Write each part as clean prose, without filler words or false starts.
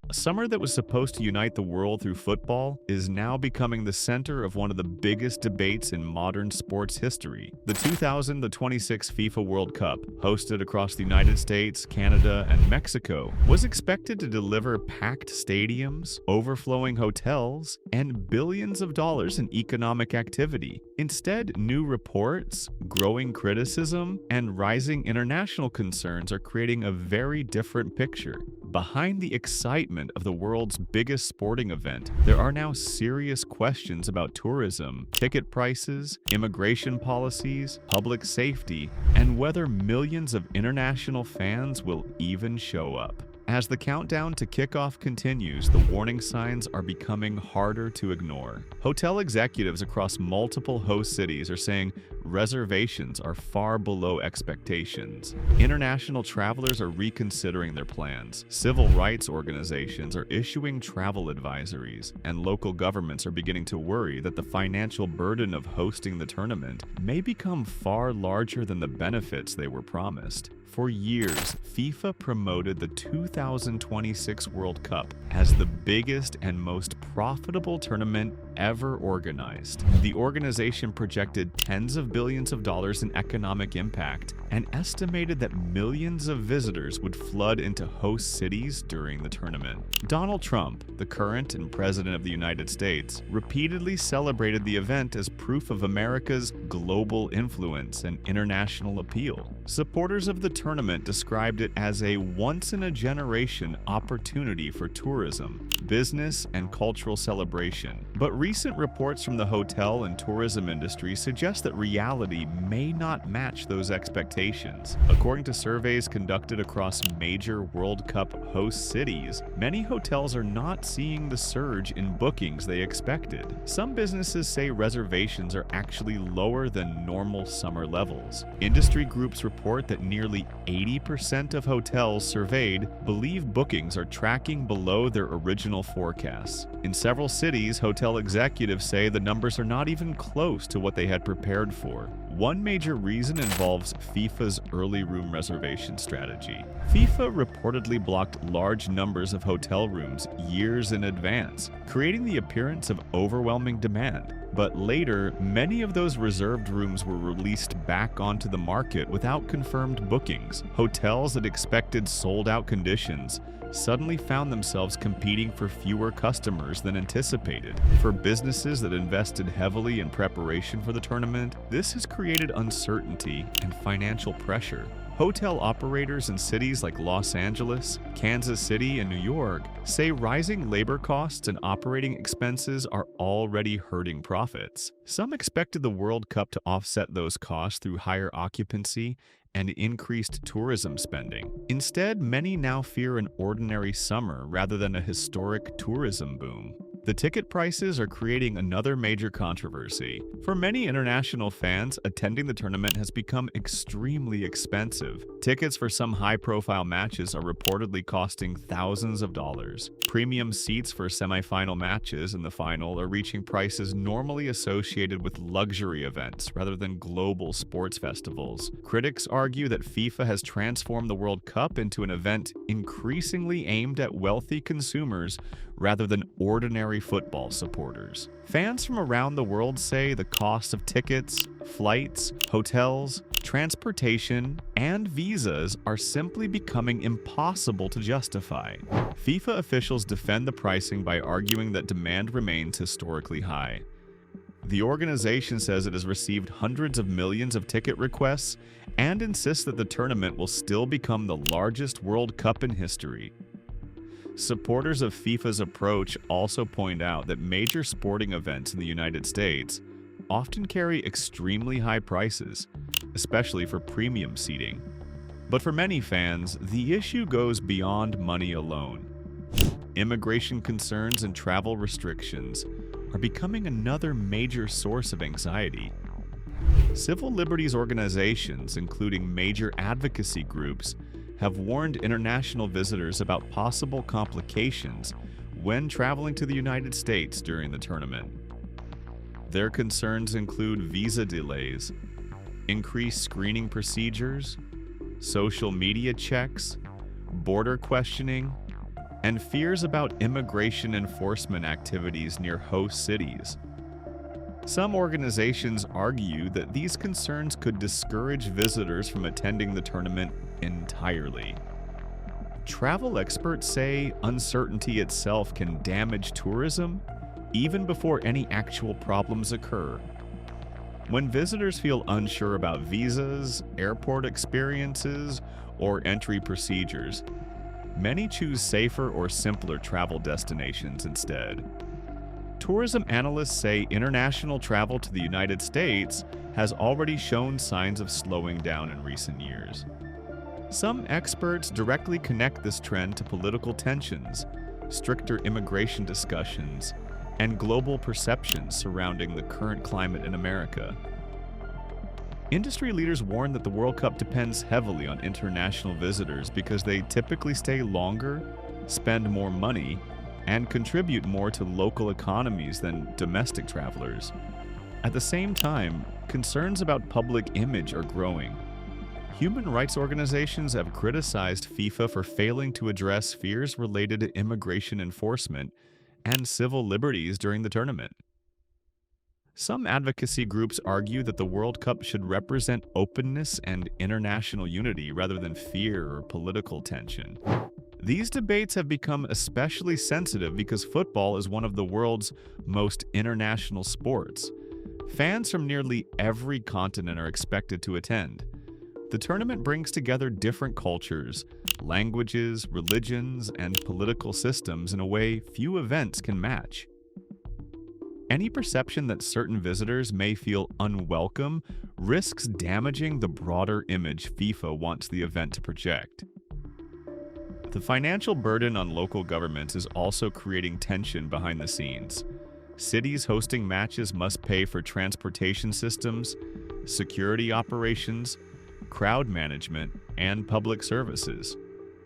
A summer that was supposed to unite the world through football is now becoming the center of one of the biggest debates in modern sports history. The 2026 FIFA World Cup, hosted across the United States, Canada, and Mexico, was expected to deliver packed stadiums, overflowing hotels, and billions of dollars in economic activity. Instead, new reports, growing criticism, and rising international concerns are creating a very different picture. Behind the excitement of the world's biggest sporting event, there are now serious questions about tourism, ticket prices, immigration policies, public safety, and whether millions of international fans will even show up. As the countdown to kickoff continues, the warning signs are becoming harder to ignore. Hotel executives across multiple host cities are saying reservations are far below expectations. International travelers are reconsidering their plans. Civil rights organizations are issuing travel advisories, and local governments are beginning to worry that the financial burden of hosting the tournament may become far larger than the benefits they were promised. For years, FIFA promoted the 2026 World Cup as the biggest and most profitable tournament ever organized. The organization projected tens of billions of dollars in economic impact and estimated that millions of visitors would flood into host cities during the tournament. Donald Trump, the current and president of the United States, repeatedly celebrated the event as proof of America's global influence and international appeal. Supporters of the tournament described it as a once-in-a-generation opportunity for tourism, business, and cultural celebration. But recent reports from the hotel and tourism industry suggest that reality may not match those expectations. According to surveys conducted across major World Cup host cities, many hotels are not seeing the surge in bookings they expected. Some businesses say reservations are actually lower than normal summer levels. Industry groups report that nearly 80% of hotels surveyed believe bookings are tracking below their original forecasts. In several cities, hotel executives say the numbers are not even close to what they had prepared for. One major reason involves FIFA's early room reservation strategy. FIFA reportedly blocked large numbers of hotel rooms years in advance, creating the appearance of overwhelming demand. But later, many of those reserved rooms were released back onto the market without confirmed bookings. Hotels that expected sold-out conditions suddenly found themselves competing for fewer customers than anticipated. For businesses that invested heavily in preparation for the tournament, this has created uncertainty and financial pressure. Hotel operators in cities like Los Angeles, Kansas City, and New York say rising labor costs and operating expenses are already hurting profits. Some expected the World Cup to offset those costs through higher occupancy and increased tourism spending. Instead, many now fear an ordinary summer rather than a historic tourism boom. The ticket prices are creating another major controversy. For many international fans, attending the tournament has become extremely expensive. Tickets for some high-profile matches are reportedly costing thousands of dollars. Premium seats for semifinal matches and the final are reaching prices normally associated with luxury events rather than global sports festivals. Critics argue that FIFA has transformed the World Cup into an event increasingly aimed at wealthy consumers rather than ordinary football supporters. Fans from around the world say the cost of tickets, flights, hotels, transportation, and visas are simply becoming impossible to justify. FIFA officials defend the pricing by arguing that demand remains historically high. The organization says it has received hundreds of millions of ticket requests and insists that the tournament will still become the largest World Cup in history. Supporters of FIFA's approach also point out that major sporting events in the United States often carry extremely high prices, especially for premium seating. But for many fans, the issue goes beyond money alone. Immigration concerns and travel restrictions are becoming another major source of anxiety. Civil liberties organizations, including major advocacy groups, have warned international visitors about possible complications when traveling to the United States during the tournament. Their concerns include visa delays, increased screening procedures, social media checks, border questioning, and fears about immigration enforcement activities near host cities. Some organizations argue that these concerns could discourage visitors from attending the tournament entirely. Travel experts say uncertainty itself can damage tourism even before any actual problems occur. When visitors feel unsure about visas, airport experiences, or entry procedures, many choose safer or simpler travel destinations instead. Tourism analysts say international travel to the United States has already shown signs of slowing down in recent years. Some experts directly connect this trend to political tensions, stricter immigration discussions, and global perceptions surrounding the current climate in America. Industry leaders warn that the World Cup depends heavily on international visitors because they typically stay longer, spend more money, and contribute more to local economies than domestic travelers. At the same time, concerns about public image are growing. Human rights organizations have criticized FIFA for failing to address fears related to immigration enforcement and civil liberties during the tournament. Some advocacy groups argue that the World Cup should represent openness and international unity rather than fear or political tension. These debates have become especially sensitive because football is one of the world's most international sports. Fans from nearly every continent are expected to attend. The tournament brings together different cultures, languages, religions, and political systems in a way few events can match. Any perception that certain visitors may feel unwelcome risks damaging the broader image FIFA wants the event to project. The financial burden on local governments is also creating tension behind the scenes. Cities hosting matches must pay for transportation systems, security operations, crowd management, and public services.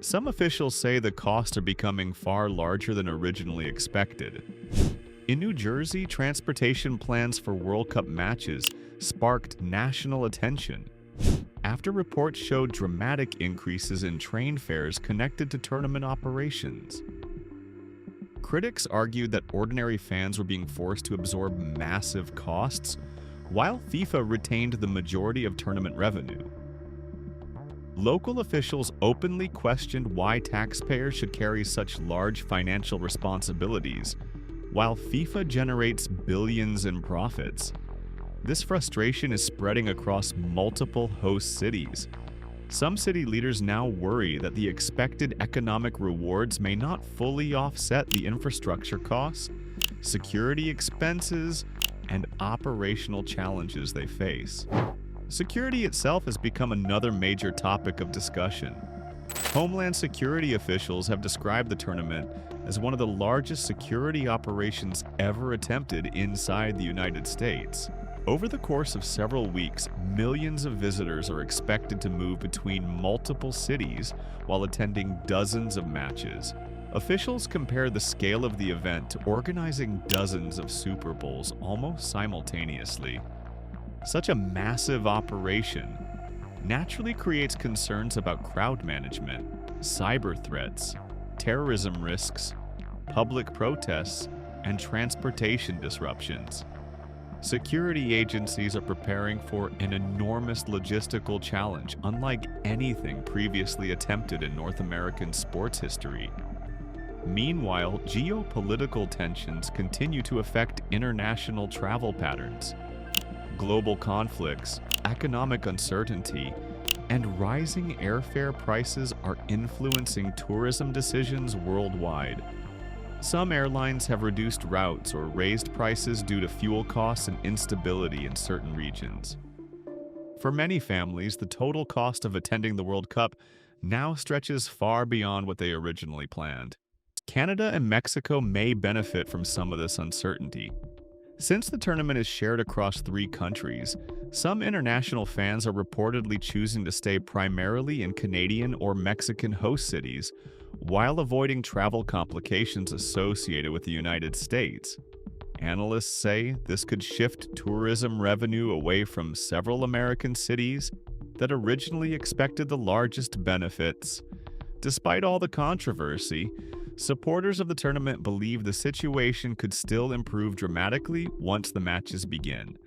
Some officials say the costs are becoming far larger than originally expected. In New Jersey, transportation plans for World Cup matches sparked national attention after reports showed dramatic increases in train fares connected to tournament operations. Critics argued that ordinary fans were being forced to absorb massive costs, while FIFA retained the majority of tournament revenue. Local officials openly questioned why taxpayers should carry such large financial responsibilities, while FIFA generates billions in profits. This frustration is spreading across multiple host cities. Some city leaders now worry that the expected economic rewards may not fully offset the infrastructure costs, security expenses, and operational challenges they face. Security itself has become another major topic of discussion. Homeland Security officials have described the tournament as one of the largest security operations ever attempted inside the United States. Over the course of several weeks, millions of visitors are expected to move between multiple cities while attending dozens of matches. Officials compare the scale of the event to organizing dozens of Super Bowls almost simultaneously. Such a massive operation naturally creates concerns about crowd management, cyber threats, terrorism risks, public protests, and transportation disruptions. Security agencies are preparing for an enormous logistical challenge unlike anything previously attempted in North American sports history. Meanwhile, geopolitical tensions continue to affect international travel patterns. Global conflicts, economic uncertainty, and rising airfare prices are influencing tourism decisions worldwide. Some airlines have reduced routes or raised prices due to fuel costs and instability in certain regions. For many families, the total cost of attending the World Cup now stretches far beyond what they originally planned. Canada and Mexico may benefit from some of this uncertainty. Since the tournament is shared across 3 countries, some international fans are reportedly choosing to stay primarily in Canadian or Mexican host cities, while avoiding travel complications associated with the United States. Analysts say this could shift tourism revenue away from several American cities that originally expected the largest benefits. Despite all the controversy, Supporters of the tournament believe the situation could still improve dramatically once the matches begin.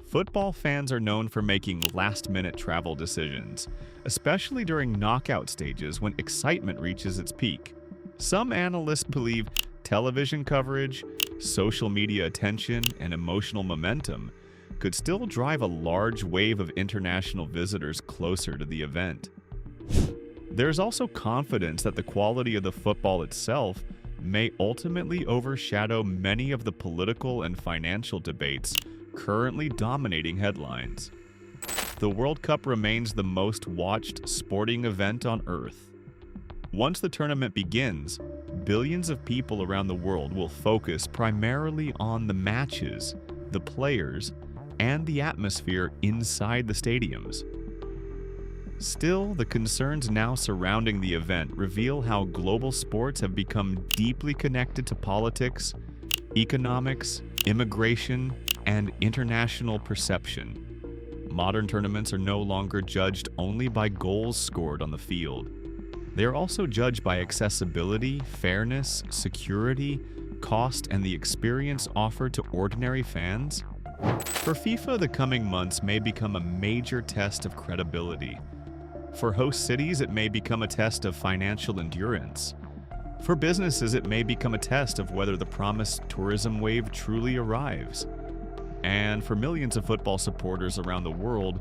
Football fans are known for making last-minute travel decisions, especially during knockout stages when excitement reaches its peak. Some analysts believe television coverage, social media attention, and emotional momentum could still drive a large wave of international visitors closer to the event. There's also confidence that the quality of the football itself may ultimately overshadow many of the political and financial debates currently dominating headlines. The World Cup remains the most watched sporting event on Earth. Once the tournament begins, billions of people around the world will focus primarily on the matches, the players, and the atmosphere inside the stadiums. Still, the concerns now surrounding the event reveal how global sports have become deeply connected to politics, economics, immigration, and international perception. Modern tournaments are no longer judged only by goals scored on the field. They are also judged by accessibility, fairness, security, cost, and the experience offered to ordinary fans. For FIFA, the coming months may become a major test of credibility. For host cities, it may become a test of financial endurance. For businesses, it may become a test of whether the promised tourism wave truly arrives. And for millions of football supporters around the world,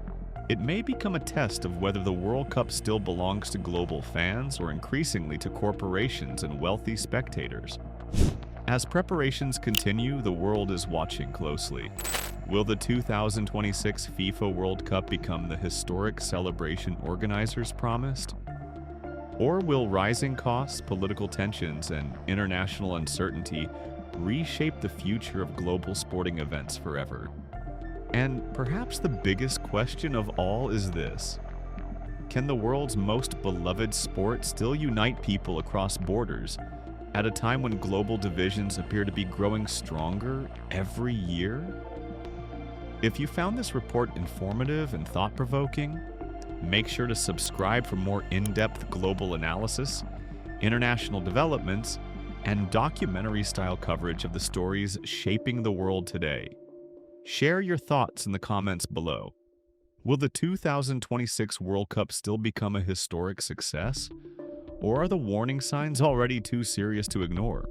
it may become a test of whether the World Cup still belongs to global fans or increasingly to corporations and wealthy spectators. As preparations continue, the world is watching closely. Will the 2026 FIFA World Cup become the historic celebration organizers promised? Or will rising costs, political tensions, and international uncertainty reshape the future of global sporting events forever? And perhaps the biggest question of all is this: can the world's most beloved sport still unite people across borders at a time when global divisions appear to be growing stronger every year? If you found this report informative and thought-provoking, make sure to subscribe for more in-depth global analysis, international developments, and documentary-style coverage of the stories shaping the world today. Share your thoughts in the comments below. Will the 2026 World Cup still become a historic success? Or are the warning signs already too serious to ignore?